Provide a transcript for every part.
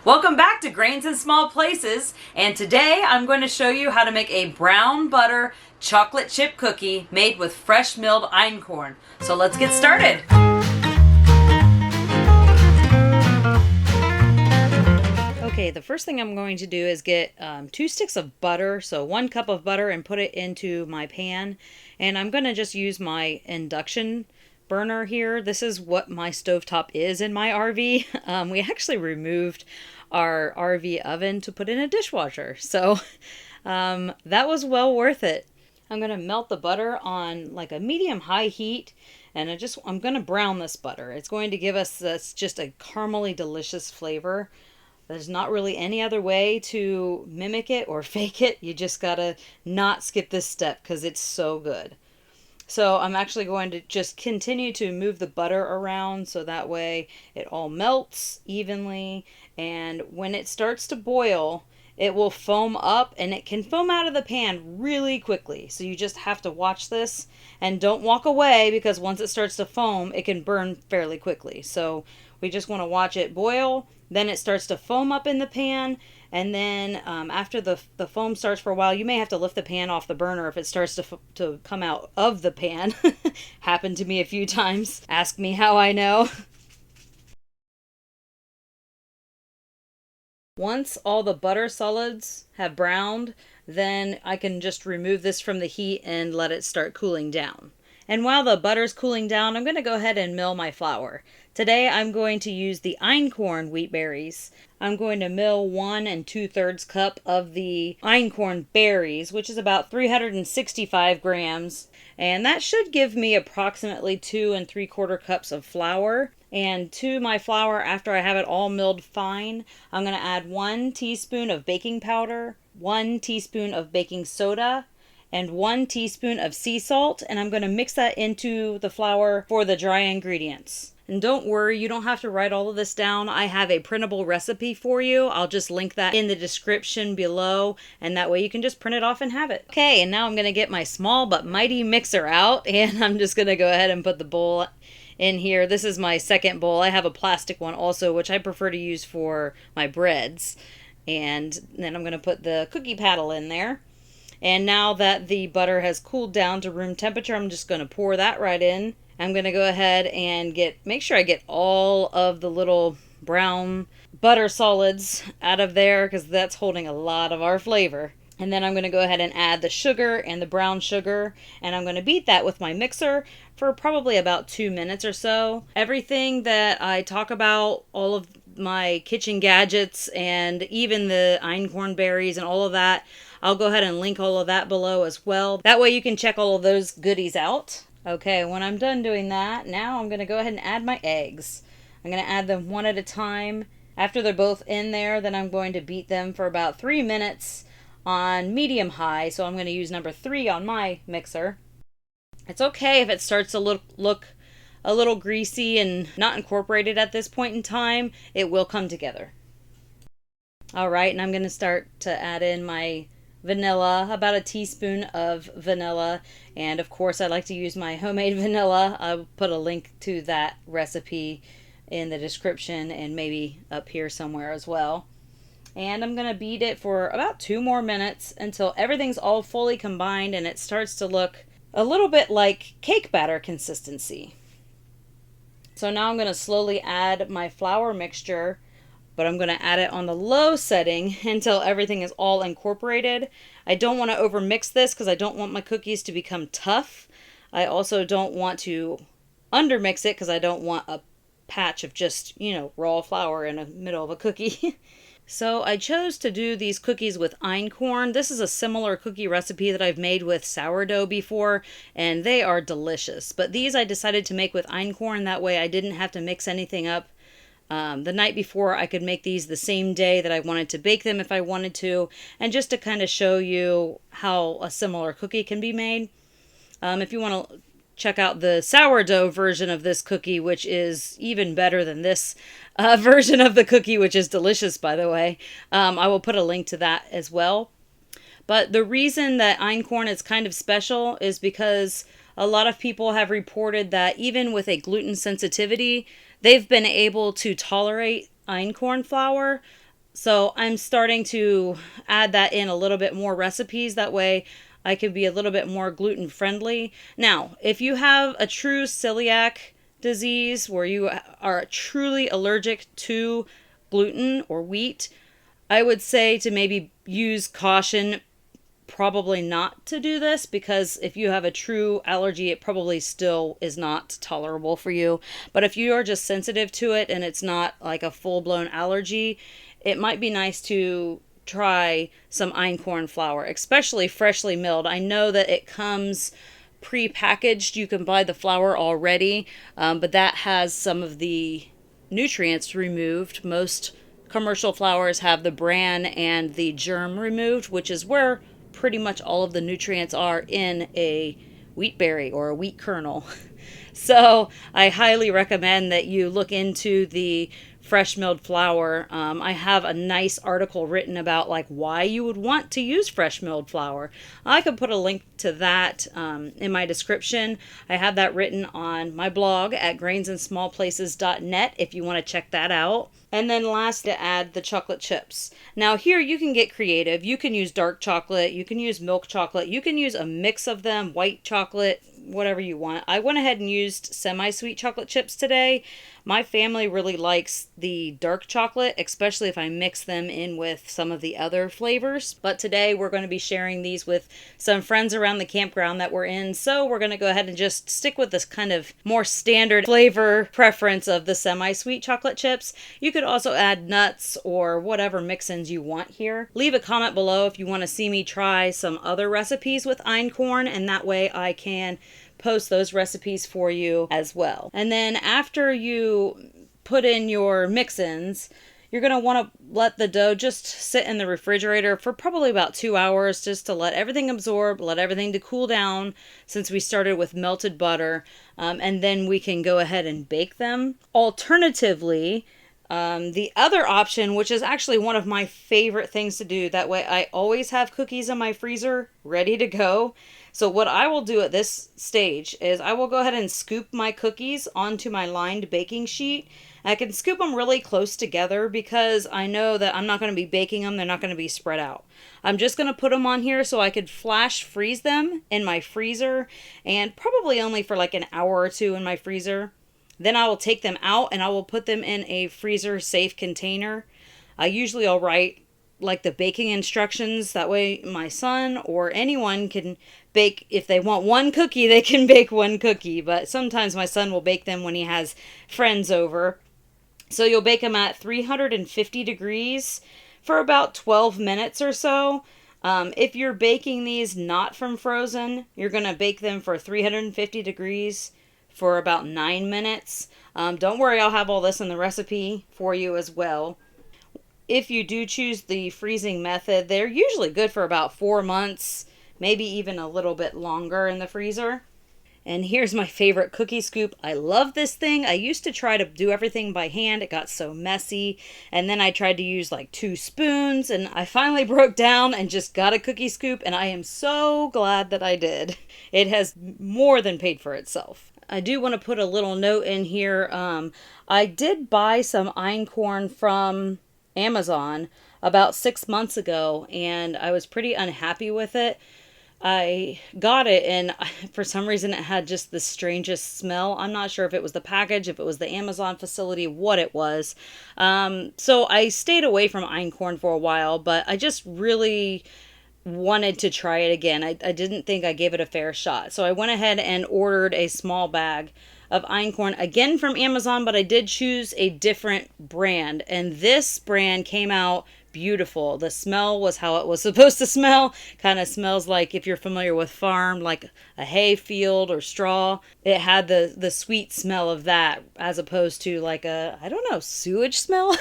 Welcome back to Grains in Small Places, and today I'm going to show you how to make a brown butter chocolate chip cookie made with fresh milled einkorn. So let's get started. Okay, the first thing I'm going to do is get 2 sticks of butter, so 1 cup of butter, and put it into my pan. And I'm going to just use my induction burner here. This is what my stovetop is in my RV. We actually removed our RV oven to put in a dishwasher, so that was well worth it. I'm going to melt the butter on like a medium-high heat, and I'm going to brown this butter. It's going to give us this just a caramely delicious flavor. There's not really any other way to mimic it or fake it. You just gotta not skip this step because it's so good. So I'm actually going to just continue to move the butter around so that way it all melts evenly. And when it starts to boil, it will foam up, and it can foam out of the pan really quickly. So you just have to watch this and don't walk away, because once it starts to foam, it can burn fairly quickly. So we just want to watch it boil. Then it starts to foam up in the pan, and then after the foam starts for a while, you may have to lift the pan off the burner if it starts to come out of the pan. Happened to me a few times. Ask me how I know. Once all the butter solids have browned, then I can just remove this from the heat and let it start cooling down. And while the butter's cooling down, I'm going to go ahead and mill my flour. Today I'm going to use the einkorn wheat berries. I'm going to mill 1 2/3 cup of the einkorn berries, which is about 365 grams. And that should give me approximately 2 3/4 cups of flour. And to my flour, after I have it all milled fine, I'm going to add 1 teaspoon of baking powder, 1 teaspoon of baking soda, and 1 teaspoon of sea salt, and I'm going to mix that into the flour for the dry ingredients. And don't worry, you don't have to write all of this down. I have a printable recipe for you. I'll just link that in the description below, and that way you can just print it off and have it. Okay, and now I'm going to get my small but mighty mixer out, and I'm just going to go ahead and put the bowl in here. This is my second bowl. I have a plastic one also, which I prefer to use for my breads. And then I'm going to put the cookie paddle in there. And now that the butter has cooled down to room temperature, I'm just going to pour that right in. I'm going to go ahead and make sure I get all of the little brown butter solids out of there, because that's holding a lot of our flavor. And then I'm going to go ahead and add the sugar and the brown sugar, and I'm going to beat that with my mixer for probably about 2 minutes or so. Everything that I talk about, all of my kitchen gadgets and even the einkorn berries and all of that, I'll go ahead and link all of that below as well. That way you can check all of those goodies out. Okay, when I'm done doing that, now I'm going to go ahead and add my eggs. I'm going to add them one at a time. After they're both in there, then I'm going to beat them for about 3 minutes on medium high. So I'm going to use number 3 on my mixer. It's okay if it starts to look a little greasy and not incorporated at this point in time. It will come together. Alright, and I'm going to start to add in my vanilla, about a teaspoon of vanilla, and of course I like to use my homemade vanilla. I'll put a link to that recipe in the description and maybe up here somewhere as well. And I'm going to beat it for about 2 more minutes until everything's all fully combined and it starts to look a little bit like cake batter consistency. So now I'm going to slowly add my flour mixture, but I'm going to add it on the low setting until everything is all incorporated. I don't want to overmix this because I don't want my cookies to become tough. I also don't want to undermix it because I don't want a patch of just, raw flour in the middle of a cookie. So I chose to do these cookies with einkorn. This is a similar cookie recipe that I've made with sourdough before, and they are delicious. But these I decided to make with einkorn. That way I didn't have to mix anything up. The night before, I could make these the same day that I wanted to bake them if I wanted to, and just to kind of show you how a similar cookie can be made. If you want to check out the sourdough version of this cookie, which is even better than this version of the cookie, which is delicious, by the way, I will put a link to that as well. But the reason that einkorn is kind of special is because a lot of people have reported that even with a gluten sensitivity, they've been able to tolerate einkorn flour So I'm starting to add that in a little bit more recipes. That way I could be a little bit more gluten friendly. Now, if you have a true celiac disease where you are truly allergic to gluten or wheat, I would say to maybe use caution, probably not to do this, because if you have a true allergy, it probably still is not tolerable for you. But if you are just sensitive to it and it's not like a full-blown allergy, it might be nice to try some einkorn flour, especially freshly milled. I know that it comes pre-packaged. You can buy the flour already, but that has some of the nutrients removed. Most commercial flours have the bran and the germ removed, which is where pretty much all of the nutrients are in a wheat berry or a wheat kernel. So I highly recommend that you look into the fresh milled flour. I have a nice article written about like why you would want to use fresh milled flour. I could put a link to that in my description. I have that written on my blog at grainsinsmallplaces.net if you want to check that out. And then last, to add the chocolate chips. Now here you can get creative. You can use dark chocolate, you can use milk chocolate, you can use a mix of them, white chocolate, whatever you want. I went ahead and used semi-sweet chocolate chips today. My family really likes the dark chocolate, especially if I mix them in with some of the other flavors. But today we're going to be sharing these with some friends around the campground that we're in. So we're going to go ahead and just stick with this kind of more standard flavor preference of the semi-sweet chocolate chips. You could also add nuts or whatever mix-ins you want here. Leave a comment below if you want to see me try some other recipes with einkorn, and that way I can post those recipes for you as well. And then after you put in your mix-ins, you're going to want to let the dough just sit in the refrigerator for probably about 2 hours, just to let everything absorb, let everything to cool down, since we started with melted butter, and then we can go ahead and bake them. Alternatively, the other option, which is actually one of my favorite things to do, that way I always have cookies in my freezer ready to go. So what I will do at this stage is I will go ahead and scoop my cookies onto my lined baking sheet. I can scoop them really close together because I know that I'm not going to be baking them. They're not going to be spread out. I'm just going to put them on here so I could flash freeze them in my freezer, and probably only for like an hour or two in my freezer. Then I will take them out and I will put them in a freezer safe container. Usually I'll write like the baking instructions. That way my son or anyone can bake. If they want one cookie, they can bake one cookie. But sometimes my son will bake them when he has friends over. So you'll bake them at 350 degrees for about 12 minutes or so. If you're baking these not from frozen, you're going to bake them for 350 degrees for about 9 minutes. Don't worry, I'll have all this in the recipe for you as well. If you do choose the freezing method, they're usually good for about 4 months, maybe even a little bit longer in the freezer. And here's my favorite cookie scoop. I love this thing. I used to try to do everything by hand. It got so messy. And then I tried to use like 2 spoons, and I finally broke down and just got a cookie scoop, and I am so glad that I did. It has more than paid for itself. I do want to put a little note in here. I did buy some einkorn from Amazon about 6 months ago, and I was pretty unhappy with it. I got it, and for some reason it had just the strangest smell. I'm not sure if it was the package, if it was the Amazon facility, what it was. So I stayed away from einkorn for a while, but I just really wanted to try it again. I didn't think I gave it a fair shot. So I went ahead and ordered a small bag of einkorn again from Amazon, but I did choose a different brand, and this brand came out beautiful. The smell was how it was supposed to smell. Kind of smells like, if you're familiar with farm, like a hay field or straw. It had the sweet smell of that, as opposed to like a, I don't know, sewage smell.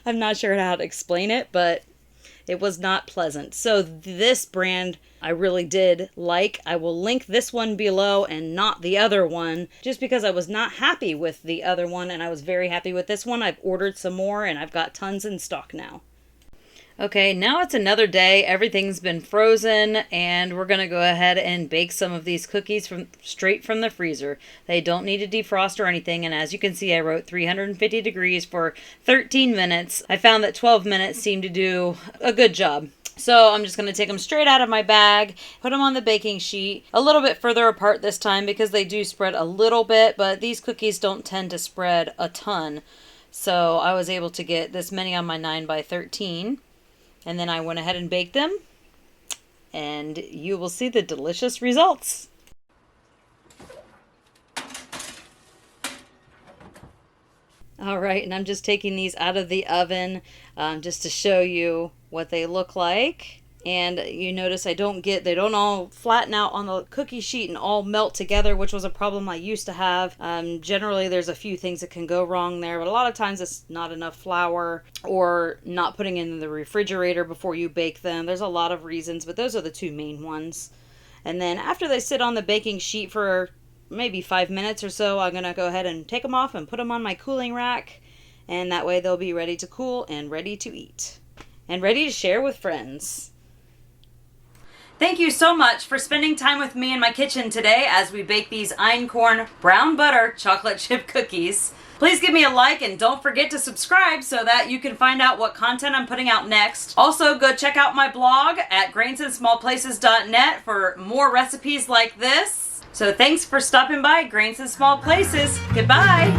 I'm not sure how to explain it, but it was not pleasant. So this brand I really did like. I will link this one below and not the other one, just because I was not happy with the other one and I was very happy with this one. I've ordered some more and I've got tons in stock now. Okay, now it's another day. Everything's been frozen, and we're going to go ahead and bake some of these cookies straight from the freezer. They don't need to defrost or anything, and as you can see, I wrote 350 degrees for 13 minutes. I found that 12 minutes seemed to do a good job. So I'm just going to take them straight out of my bag, put them on the baking sheet, a little bit further apart this time because they do spread a little bit, but these cookies don't tend to spread a ton. So I was able to get this many on my 9 by 13. And then I went ahead and baked them, and you will see the delicious results. All right, and I'm just taking these out of the oven just to show you what they look like. And you notice they don't all flatten out on the cookie sheet and all melt together, which was a problem I used to have. Generally, there's a few things that can go wrong there, but a lot of times it's not enough flour or not putting in the refrigerator before you bake them. There's a lot of reasons, but those are the two main ones. And then after they sit on the baking sheet for maybe 5 minutes or so, I'm going to go ahead and take them off and put them on my cooling rack. And that way they'll be ready to cool and ready to eat. And ready to share with friends. Thank you so much for spending time with me in my kitchen today as we bake these Einkorn brown butter chocolate chip cookies. Please give me a like and don't forget to subscribe so that you can find out what content I'm putting out next. Also, go check out my blog at grainsinsmallplaces.net for more recipes like this. So thanks for stopping by Grains and Small Places. Goodbye.